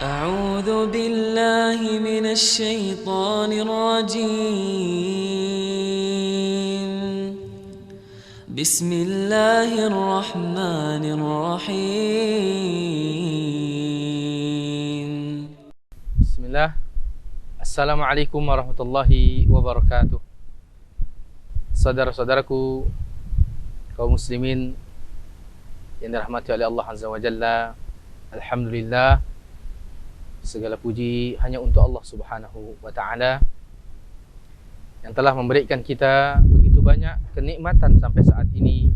أعوذ بالله من الشيطان الرجيم بسم الله الرحمن الرحيم Bismillah. Assalamualaikum warahmatullahi wabarakatuh. Saudara-saudaraku kaum muslimin yang dirahmati oleh Allah Azza wa Jalla, alhamdulillah, segala puji hanya untuk Allah Subhanahu wa taala yang telah memberikan kita begitu banyak kenikmatan sampai saat ini.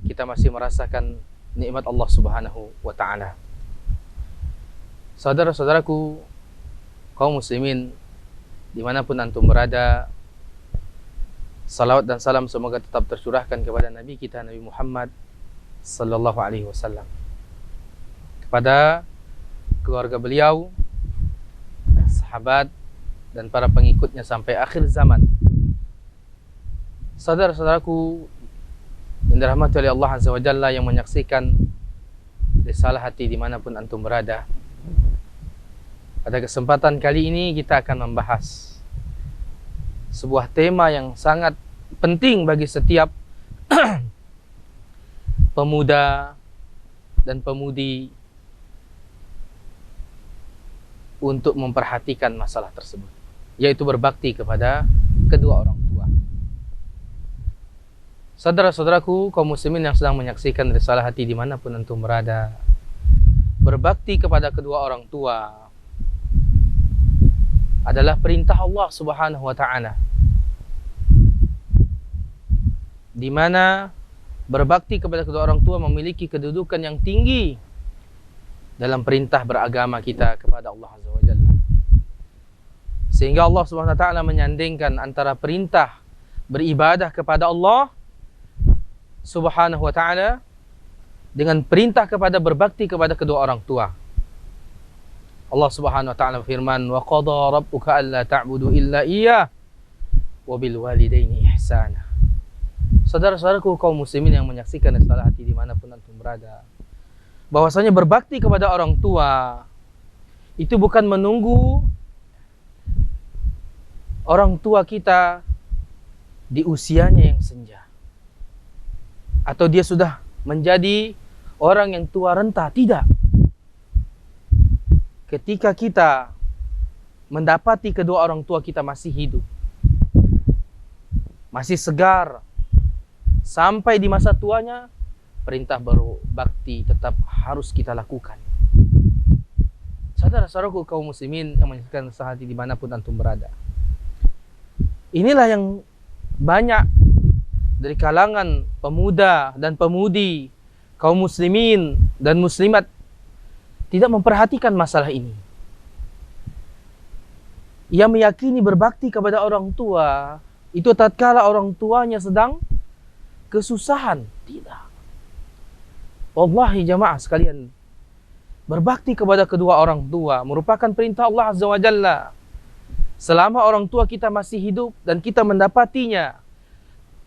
Kita masih merasakan nikmat Allah Subhanahu wa taala. Saudara-saudaraku kaum muslimin dimanapun antum berada, salawat dan salam semoga tetap tercurahkan kepada Nabi kita Nabi Muhammad sallallahu alaihi wasallam, kepada keluarga beliau, sahabat dan para pengikutnya sampai akhir zaman. Saudara-saudaraku yang dirahmati oleh Allah Azza wa Jalla yang menyaksikan Risalah Hati dimanapun antum berada, pada kesempatan kali ini kita akan membahas sebuah tema yang sangat penting bagi setiap pemuda dan pemudi untuk memperhatikan masalah tersebut, yaitu berbakti kepada kedua orang tua. Saudara-saudaraku kaum muslimin yang sedang menyaksikan Risalah Hati dimanapun antum berada, berbakti kepada kedua orang tua adalah perintah Allah Subhanahu wa taala, di mana berbakti kepada kedua orang tua memiliki kedudukan yang tinggi dalam perintah beragama kita kepada Allah Azza wa Jalla. Sehingga Allah Subhanahu wa taala menyandingkan antara perintah beribadah kepada Allah Subhanahu wa taala dengan perintah kepada berbakti kepada kedua orang tua. Allah Subhanahu wa taala firman, "Wa qada rabbuka alla ta'budu illa iyyah wa bil walidaini ihsana." Saudara-saudaraku kaum muslimin yang menyaksikan Risalah Hati dimanapun antum berada, bahwasanya berbakti kepada orang tua itu bukan menunggu orang tua kita di usianya yang senja, atau dia sudah menjadi orang yang tua renta. Tidak. Ketika kita mendapati kedua orang tua kita masih hidup, masih segar, sampai di masa tuanya, perintah berbakti tetap harus kita lakukan. Saudara-saudaraku kaum muslimin yang menyaksikan Risalah Hati dimanapun antum berada, inilah yang banyak dari kalangan pemuda dan pemudi, kaum muslimin dan muslimat tidak memperhatikan masalah ini. Ia meyakini berbakti kepada orang tua itu tatkala orang tuanya sedang kesusahan. Tidak. Wallahi jamaah sekalian, berbakti kepada kedua orang tua merupakan perintah Allah Azza wa Jalla. Selama orang tua kita masih hidup dan kita mendapatinya,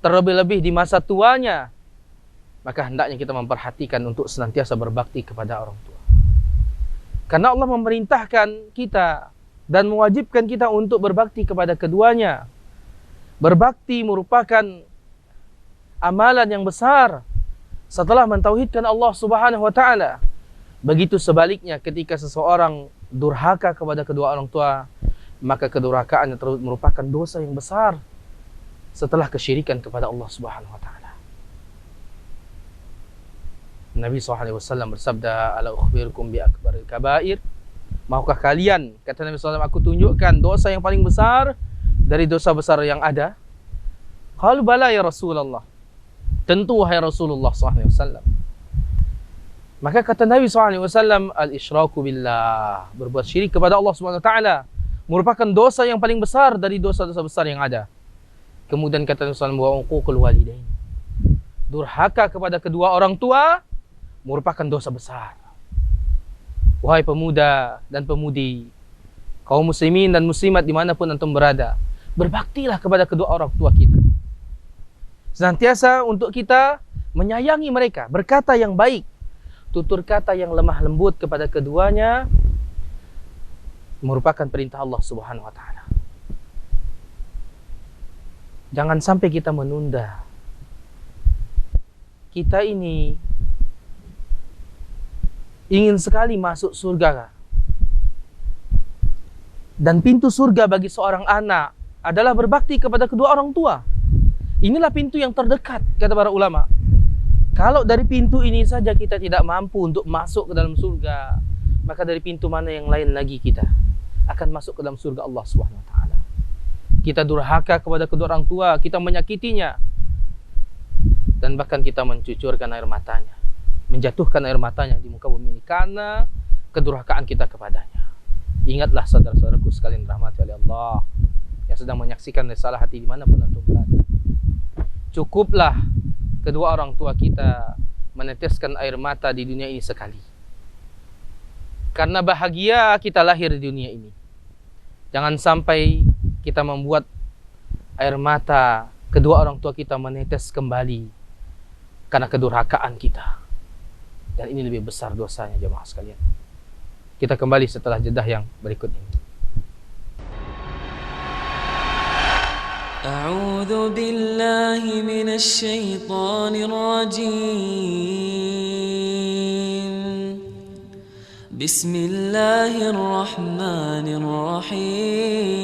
terlebih-lebih di masa tuanya, maka hendaknya kita memperhatikan untuk senantiasa berbakti kepada orang tua. Karena Allah memerintahkan kita dan mewajibkan kita untuk berbakti kepada keduanya. Berbakti merupakan amalan yang besar setelah mentauhidkan Allah Subhanahu wa taala. Begitu sebaliknya, ketika seseorang durhaka kepada kedua orang tua, maka kedurhakaannya merupakan dosa yang besar setelah kesyirikan kepada Allah Subhanahu wa taala. Nabi SAW bersabda, "Ala ukhbirukum bi akbaril kabair?" Maukah kalian, kata Nabi SAW, aku tunjukkan dosa yang paling besar dari dosa besar yang ada? Qalu bala ya Rasulullah. Tentu wahai Rasulullah SAW. Maka kata Nabi SAW, al-isyraku billah, berbuat syirik kepada Allah SWT merupakan dosa yang paling besar dari dosa-dosa besar yang ada. Kemudian kata Nabi SAW, wa uququl walidain, durhaka kepada kedua orang tua merupakan dosa besar. Wahai pemuda dan pemudi, kaum muslimin dan muslimat dimanapun antum berada, berbaktilah kepada kedua orang tua kita. Senantiasa untuk kita menyayangi mereka, berkata yang baik, tutur kata yang lemah lembut kepada keduanya, merupakan perintah Allah Subhanahu wa taala. Jangan sampai kita menunda. Kita ini ingin sekali masuk surga. Dan pintu surga bagi seorang anak adalah berbakti kepada kedua orang tua. Inilah pintu yang terdekat, kata para ulama. Kalau dari pintu ini saja kita tidak mampu untuk masuk ke dalam surga, maka dari pintu mana yang lain lagi kita akan masuk ke dalam surga Allah Subhanahu wa taala. Kita durhaka kepada kedua orang tua, kita menyakitinya, dan bahkan kita mencucurkan air matanya, menjatuhkan air matanya di muka bumi ini karena kedurhakaan kita kepadanya. Ingatlah saudara-saudaraku sekalian dirahmati oleh Allah yang sedang menyaksikan risalah hati dimanapun antum berada. Cukuplah kedua orang tua kita meneteskan air mata di dunia ini sekali. Karena bahagia kita lahir di dunia ini. Jangan sampai kita membuat air mata kedua orang tua kita menetes kembali karena kedurhakaan kita. Dan ini lebih besar dosanya jemaah sekalian. Kita kembali setelah jedah yang berikut ini. أعوذ بالله من الشيطان الرجيم بسم الله الرحمن الرحيم